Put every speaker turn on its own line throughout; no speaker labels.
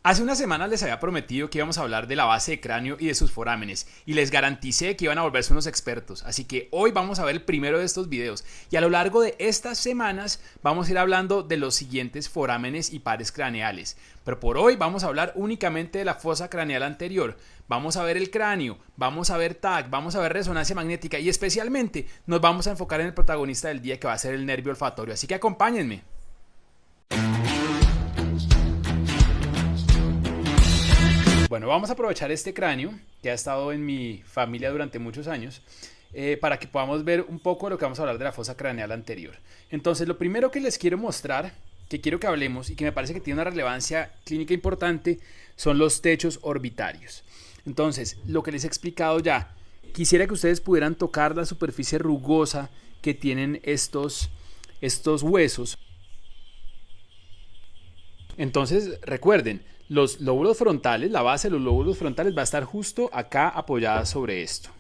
Hace unas semanas les había prometido que íbamos a hablar de la base de cráneo y de sus forámenes, y les garanticé que iban a volverse unos expertos, así que hoy vamos a ver el primero de estos videos, y a lo largo de estas semanas vamos a ir hablando de los siguientes forámenes y pares craneales, pero por hoy vamos a hablar únicamente de la fosa craneal anterior. Vamos a ver el cráneo, vamos a ver TAC, vamos a ver resonancia magnética y especialmente nos vamos a enfocar en el protagonista del día, que va a ser el nervio olfatorio, así que acompáñenme. Bueno, vamos a aprovechar este cráneo que ha estado en mi familia durante muchos años para que podamos ver un poco de lo que vamos a hablar de la fosa craneal anterior. Entonces, lo primero que les quiero mostrar, que quiero que hablemos y que me parece que tiene una relevancia clínica importante, son los techos orbitarios. Entonces, lo que les he explicado ya, quisiera que ustedes pudieran tocar la superficie rugosa que tienen estos huesos. Entonces, recuerden, los lóbulos frontales, la base de los lóbulos frontales va a estar justo acá apoyada sobre esto.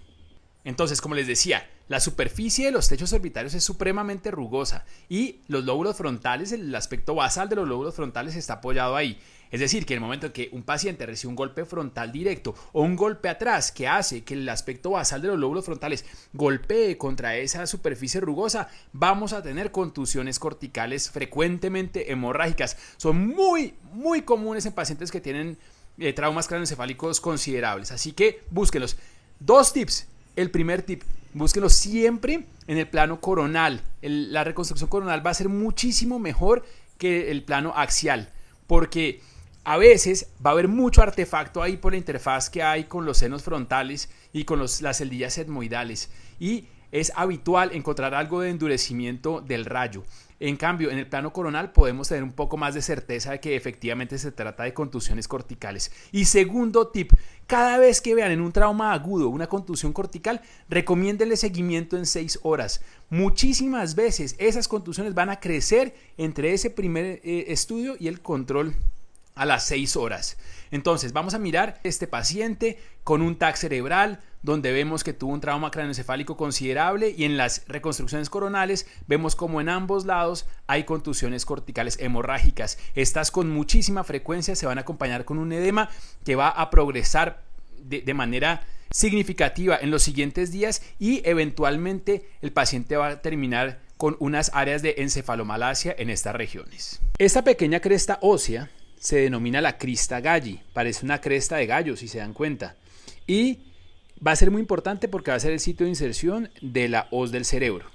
Entonces, como les decía, la superficie de los techos orbitarios es supremamente rugosa y los lóbulos frontales, el aspecto basal de los lóbulos frontales está apoyado ahí. Es decir, que en el momento en que un paciente recibe un golpe frontal directo o un golpe atrás que hace que el aspecto basal de los lóbulos frontales golpee contra esa superficie rugosa, vamos a tener contusiones corticales frecuentemente hemorrágicas. Son muy comunes en pacientes que tienen traumas craneoencefálicos considerables. Así que búsquenlos. Dos tips. El primer tip, búsquenlo siempre en el plano coronal. La reconstrucción coronal va a ser muchísimo mejor que el plano axial, porque a veces va a haber mucho artefacto ahí por la interfaz que hay con los senos frontales y con las celdillas etmoidales, y es habitual encontrar algo de endurecimiento del rayo. En cambio, en el plano coronal podemos tener un poco más de certeza de que efectivamente se trata de contusiones corticales. Y segundo tip, cada vez que vean en un trauma agudo una contusión cortical, recomiéndenle seguimiento en 6 horas. Muchísimas veces esas contusiones van a crecer entre ese primer estudio y el control a las 6 horas. Entonces vamos a mirar este paciente con un TAC cerebral donde vemos que tuvo un trauma craneoencefálico considerable, y en las reconstrucciones coronales vemos como en ambos lados hay contusiones corticales hemorrágicas. Estas con muchísima frecuencia se van a acompañar con un edema que va a progresar de manera significativa en los siguientes días, y eventualmente el paciente va a terminar con unas áreas de encefalomalacia en estas regiones. Esta pequeña cresta ósea se denomina la crista galli, parece una cresta de gallo si se dan cuenta, y va a ser muy importante porque va a ser el sitio de inserción de la hoz del cerebro.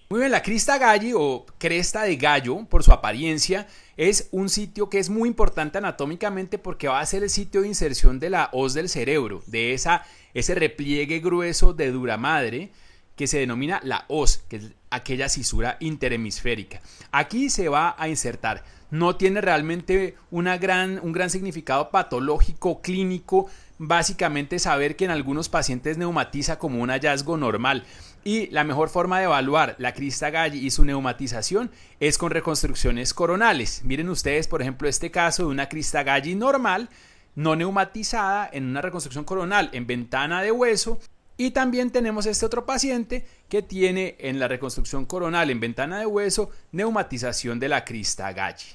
Muy bien, la crista galli o cresta de gallo, por su apariencia, es un sitio que es muy importante anatómicamente porque va a ser el sitio de inserción de la hoz del cerebro, de ese repliegue grueso de dura madre que se denomina la hoz, que es aquella cisura interhemisférica. Aquí se va a insertar. No tiene realmente un gran significado patológico, clínico, básicamente saber que en algunos pacientes neumatiza como un hallazgo normal. Y la mejor forma de evaluar la crista galli y su neumatización es con reconstrucciones coronales. Miren ustedes, por ejemplo, este caso de una crista galli normal, no neumatizada, en una reconstrucción coronal en ventana de hueso. Y también tenemos este otro paciente que tiene en la reconstrucción coronal en ventana de hueso neumatización de la crista galli.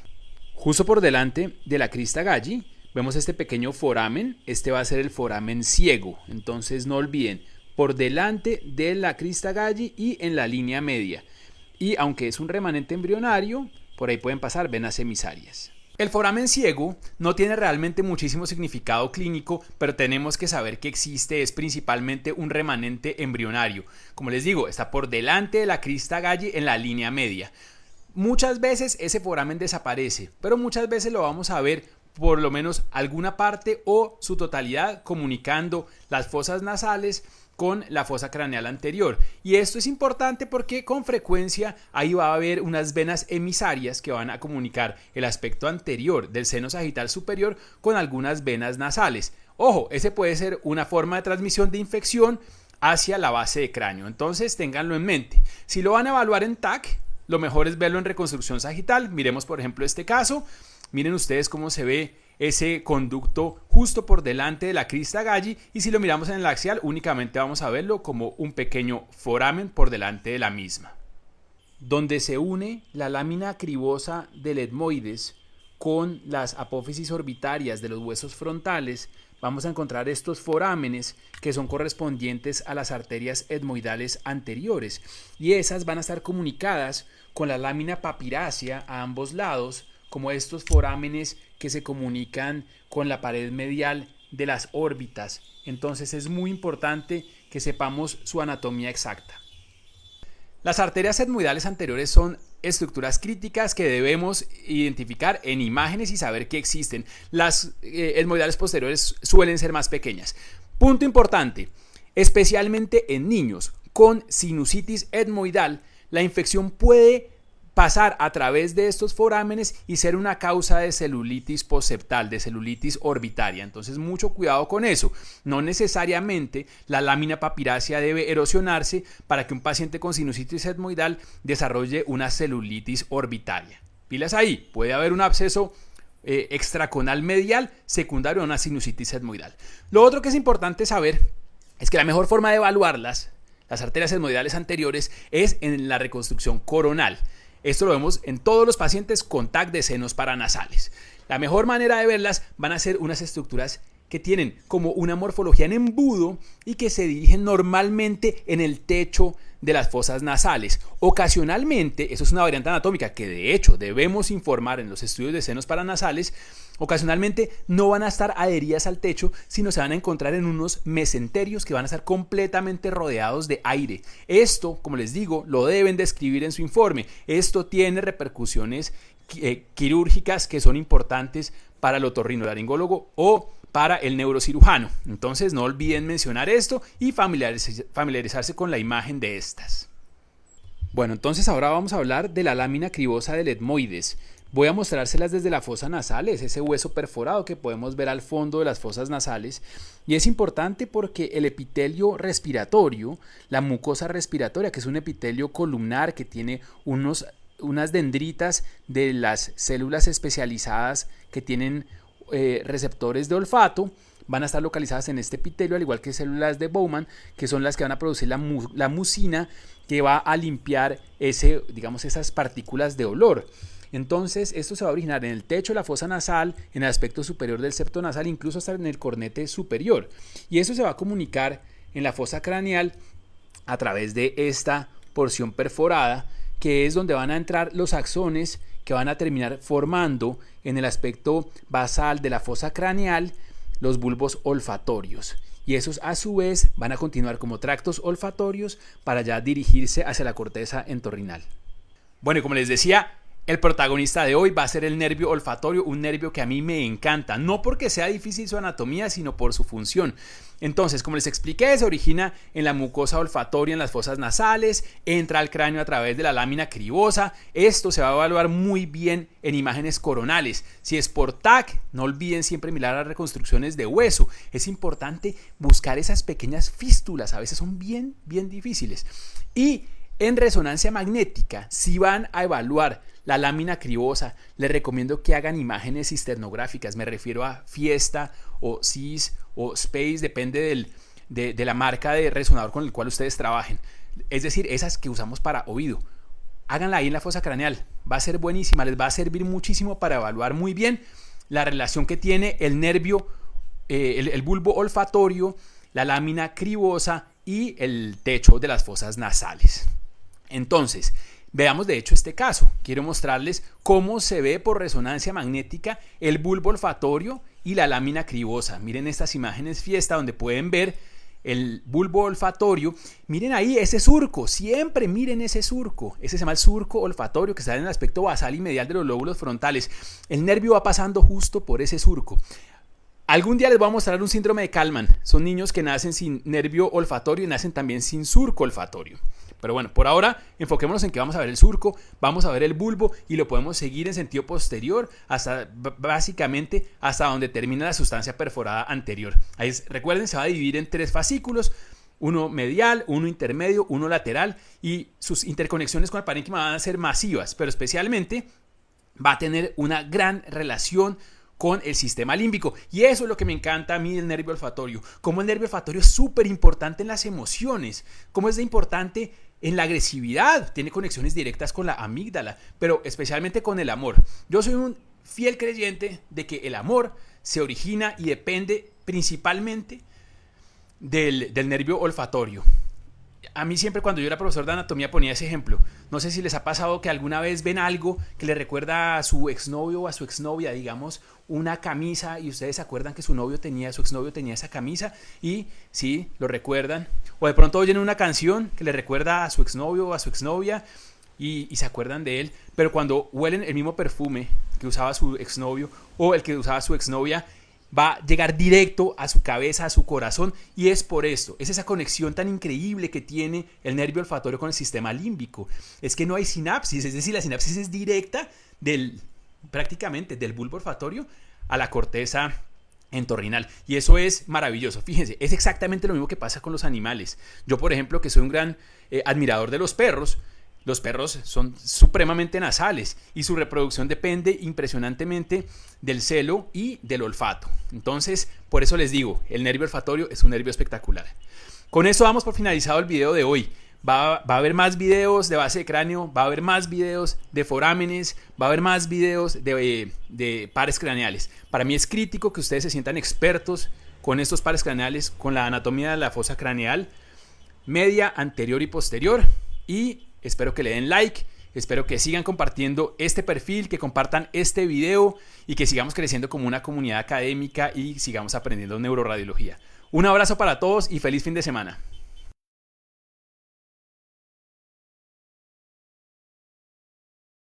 Justo por delante de la crista galli vemos este pequeño foramen. Este va a ser el foramen ciego. Entonces no olviden, por delante de la crista galli y en la línea media. Y aunque es un remanente embrionario, por ahí pueden pasar venas emisarias. El foramen ciego no tiene realmente muchísimo significado clínico, pero tenemos que saber que existe, es principalmente un remanente embrionario. Como les digo, está por delante de la crista galli en la línea media. Muchas veces ese foramen desaparece, pero muchas veces lo vamos a ver por lo menos alguna parte o su totalidad comunicando las fosas nasales con la fosa craneal anterior. Y esto es importante porque con frecuencia ahí va a haber unas venas emisarias que van a comunicar el aspecto anterior del seno sagital superior con algunas venas nasales. Ojo, ese puede ser una forma de transmisión de infección hacia la base de cráneo. Entonces ténganlo en mente. Si lo van a evaluar en TAC, lo mejor es verlo en reconstrucción sagital. Miremos por ejemplo este caso. Miren ustedes cómo se ve ese conducto justo por delante de la crista galli, y si lo miramos en el axial únicamente vamos a verlo como un pequeño foramen por delante de la misma. Donde se une la lámina cribosa del etmoides con las apófisis orbitarias de los huesos frontales, vamos a encontrar estos forámenes que son correspondientes a las arterias etmoidales anteriores, y esas van a estar comunicadas con la lámina papirácea a ambos lados, como estos forámenes que se comunican con la pared medial de las órbitas. Entonces es muy importante que sepamos su anatomía exacta. Las arterias etmoidales anteriores son estructuras críticas que debemos identificar en imágenes y saber que existen. Las etmoidales posteriores suelen ser más pequeñas. Punto importante, especialmente en niños con sinusitis etmoidal, la infección puede pasar a través de estos forámenes y ser una causa de celulitis postseptal, de celulitis orbitaria. Entonces, mucho cuidado con eso. No necesariamente la lámina papirácea debe erosionarse para que un paciente con sinusitis etmoidal desarrolle una celulitis orbitaria. Pilas ahí, puede haber un absceso extraconal medial secundario a una sinusitis etmoidal. Lo otro que es importante saber es que la mejor forma de evaluarlas, las arterias etmoidales anteriores, es en la reconstrucción coronal. Esto lo vemos en todos los pacientes con TAC de senos paranasales. La mejor manera de verlas van a ser unas estructuras que tienen como una morfología en embudo y que se dirigen normalmente en el techo de las fosas nasales. Ocasionalmente, eso es una variante anatómica que de hecho debemos informar en los estudios de senos paranasales, ocasionalmente no van a estar adheridas al techo, sino se van a encontrar en unos mesenterios que van a estar completamente rodeados de aire. Esto, como les digo, lo deben describir en su informe. Esto tiene repercusiones quirúrgicas que son importantes para el otorrinolaringólogo o para el neurocirujano. Entonces no olviden mencionar esto y familiarizarse con la imagen de estas. Bueno, entonces ahora vamos a hablar de la lámina cribosa del etmoides. Voy a mostrárselas desde la fosa nasal, es ese hueso perforado que podemos ver al fondo de las fosas nasales, y es importante porque el epitelio respiratorio, la mucosa respiratoria, que es un epitelio columnar que tiene unas dendritas de las células especializadas que tienen receptores de olfato, van a estar localizadas en este epitelio, al igual que células de Bowman, que son las que van a producir la mucina que va a limpiar esas partículas de olor. Entonces, esto se va a originar en el techo de la fosa nasal, en el aspecto superior del septo nasal, incluso hasta en el cornete superior. Y eso se va a comunicar en la fosa craneal a través de esta porción perforada, que es donde van a entrar los axones que van a terminar formando en el aspecto basal de la fosa craneal los bulbos olfatorios. Y esos a su vez van a continuar como tractos olfatorios para ya dirigirse hacia la corteza entorrinal. Bueno, y como les decía, el protagonista de hoy va a ser el nervio olfatorio, un nervio que a mí me encanta, no porque sea difícil su anatomía, sino por su función. Entonces, como les expliqué, se origina en la mucosa olfatoria en las fosas nasales, entra al cráneo a través de la lámina cribosa. Esto se va a evaluar muy bien en imágenes coronales. Si es por TAC, no olviden siempre mirar las reconstrucciones de hueso. Es importante buscar esas pequeñas fístulas, a veces son bien difíciles. Y en resonancia magnética, si van a evaluar la lámina cribosa, les recomiendo que hagan imágenes cisternográficas. Me refiero a Fiesta o CIS o Space, depende de la marca de resonador con el cual ustedes trabajen. Es decir, esas que usamos para oído. Háganla ahí en la fosa craneal. Va a ser buenísima, les va a servir muchísimo para evaluar muy bien la relación que tiene el nervio, el bulbo olfatorio, la lámina cribosa y el techo de las fosas nasales. Entonces, veamos de hecho este caso. Quiero mostrarles cómo se ve por resonancia magnética el bulbo olfatorio y la lámina cribosa. Miren estas imágenes Fiesta donde pueden ver el bulbo olfatorio. Miren ahí ese surco, siempre miren ese surco. Ese se llama el surco olfatorio que está en el aspecto basal y medial de los lóbulos frontales. El nervio va pasando justo por ese surco. Algún día les voy a mostrar un síndrome de Kallmann. Son niños que nacen sin nervio olfatorio y nacen también sin surco olfatorio. Pero bueno, por ahora enfoquémonos en que vamos a ver el surco, vamos a ver el bulbo y lo podemos seguir en sentido posterior básicamente hasta donde termina la sustancia perforada anterior. Recuerden, se va a dividir en 3 fascículos, uno medial, uno intermedio, uno lateral, y sus interconexiones con el parénquima van a ser masivas, pero especialmente va a tener una gran relación con el sistema límbico. Y eso es lo que me encanta a mí del nervio olfatorio. Como el nervio olfatorio es súper importante en las emociones, como es de importante en la agresividad, tiene conexiones directas con la amígdala, pero especialmente con el amor. Yo soy un fiel creyente de que el amor se origina y depende principalmente del nervio olfatorio. A mí siempre cuando yo era profesor de anatomía ponía ese ejemplo. No sé si les ha pasado que alguna vez ven algo que le recuerda a su exnovio o a su exnovia, digamos, una camisa, y ustedes se acuerdan que su exnovio tenía esa camisa y sí, lo recuerdan. O de pronto oyen una canción que le recuerda a su exnovio o a su exnovia y se acuerdan de él, pero cuando huelen el mismo perfume que usaba su exnovio o el que usaba su exnovia, va a llegar directo a su cabeza, a su corazón, y es por esto, es esa conexión tan increíble que tiene el nervio olfatorio con el sistema límbico. Es que no hay sinapsis, es decir, la sinapsis es directa prácticamente del bulbo olfatorio a la corteza entorrinal, y eso es maravilloso. Fíjense, es exactamente lo mismo que pasa con los animales. Yo, por ejemplo, que soy un gran admirador de los perros son supremamente nasales y su reproducción depende impresionantemente del celo y del olfato. Entonces, por eso les digo, el nervio olfatorio es un nervio espectacular. Con eso damos por finalizado el video de hoy. Va a haber más videos de base de cráneo, va a haber más videos de forámenes, va a haber más videos de pares craneales. Para mí es crítico que ustedes se sientan expertos con estos pares craneales, con la anatomía de la fosa craneal, media, anterior y posterior. Y espero que le den like, espero que sigan compartiendo este perfil, que compartan este video y que sigamos creciendo como una comunidad académica y sigamos aprendiendo neuroradiología. Un abrazo para todos y feliz fin de semana.